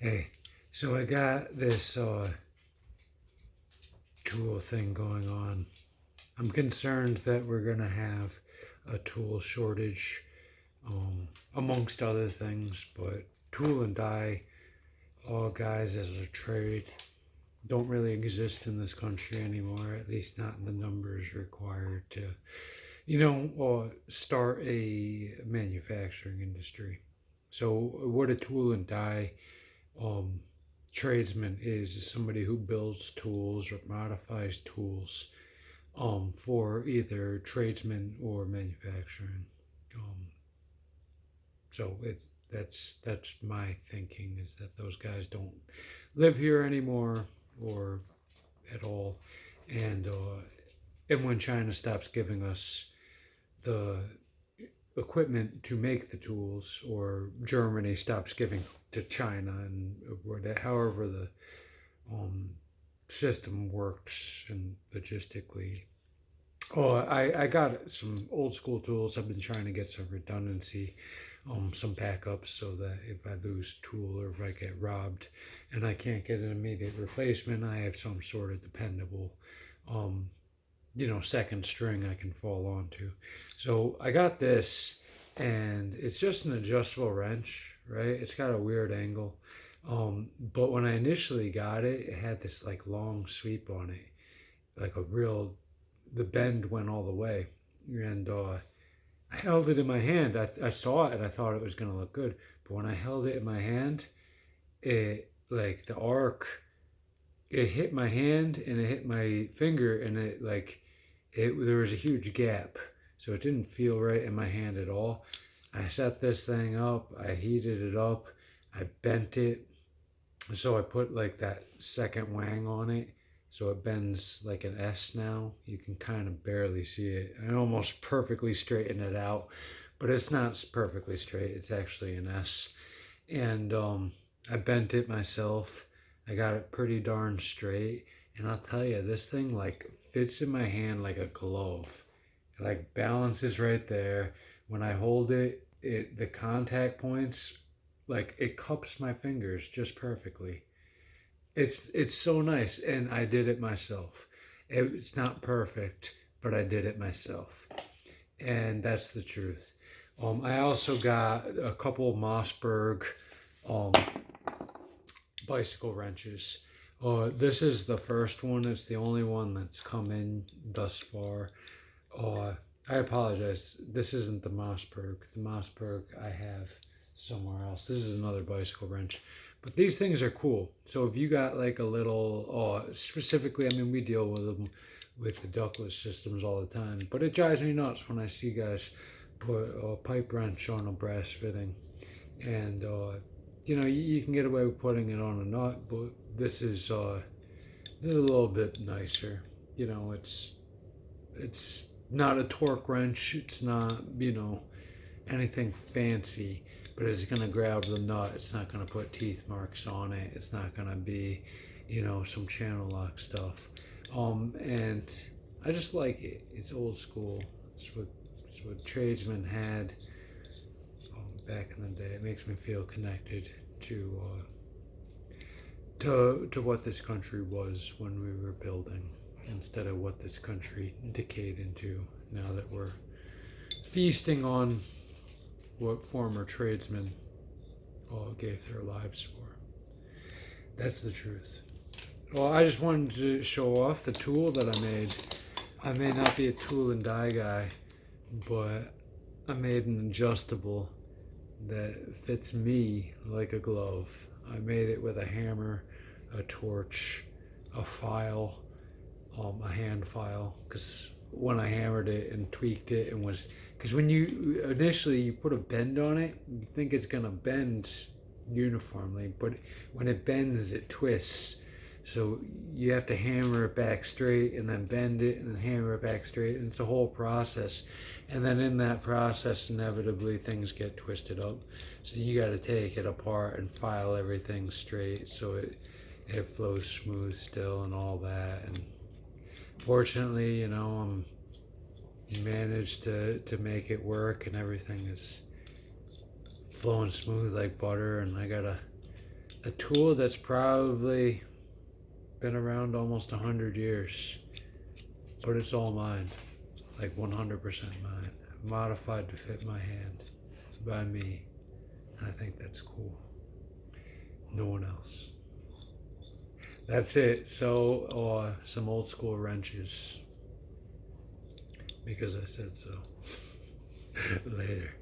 Hey, so I got this tool thing going on. I'm concerned that we're gonna have a tool shortage, amongst other things. But tool and die, all guys as a trade, don't really exist in this country anymore. At least not in the numbers required to, start a manufacturing industry. So, what a tool and die um, tradesman is somebody who builds tools or modifies tools for either tradesmen or manufacturing. Um, so that's my thinking is that those guys don't live here anymore or at all, and when China stops giving us the equipment to make the tools, or Germany stops giving to China, and however the um, system works and logistically. Oh, I got some old school tools. I've been trying to get some redundancy, some backups, so that if I lose a tool or if I get robbed and I can't get an immediate replacement, I have some sort of dependable, um, second string I can fall onto. So I got this, and it's just an adjustable wrench, right? It's got a weird angle. But when I initially got it, it had this like long sweep on it, like a real, the bend went all the way. And I held it in my hand. I saw it and I thought it was going to look good. But when I held it in my hand, it, like the arc, it hit my hand and it hit my finger, and there was a huge gap, so it didn't feel right in my hand at all. I set this thing up, I heated it up, I bent it, so I put like that second wang on it, so it bends like an S now. You can kind of barely see it. I almost perfectly straightened it out, but it's not perfectly straight. It's actually an S, and I bent it myself. I got it pretty darn straight, and I'll tell you, this thing like fits in my hand like a glove. It like balances right there. When I hold it, the contact points, like it cups my fingers just perfectly. It's so nice, and I did it myself. It's not perfect, but I did it myself, and that's the truth. I also got a couple of Mossberg um, bicycle wrenches. This is the first one. It's the only one that's come in thus far. I apologize. This isn't the Mossberg. The Mossberg I have somewhere else. This is another bicycle wrench. But these things are cool. So if you got like a little, specifically, I mean, we deal with them with the ductless systems all the time. But it drives me nuts when I see guys put a pipe wrench on a brass fitting, and you can get away with putting it on a nut, but this is a little bit nicer. It's not a torque wrench. It's not anything fancy, but it's gonna grab the nut. It's not gonna put teeth marks on it. It's not gonna be some channel lock stuff. And I just like it. It's old school. It's what tradesmen had back in the day. It makes me feel connected to what this country was when we were building, instead of what this country decayed into now that we're feasting on what former tradesmen gave their lives for. That's the truth. Well, I just wanted to show off the tool that I made. I may not be a tool and die guy, but I made an adjustable that fits me like a glove. I made it with a hammer, a torch, a file, a hand file, because when I hammered it and tweaked it, and was because when you initially you put a bend on it, you think it's gonna bend uniformly, but when it bends, it twists. So you have to hammer it back straight and then bend it and then hammer it back straight, and it's a whole process. And then in that process, inevitably things get twisted up. So you got to take it apart and file everything straight so it flows smooth still and all that. And fortunately, I'm managed to make it work, and everything is flowing smooth like butter. And I a tool that's probably been around almost 100 years, but it's all mine, like 100% mine, modified to fit my hand by me. And I think that's cool. No one else. That's it. So, some old school wrenches because I said so. Later.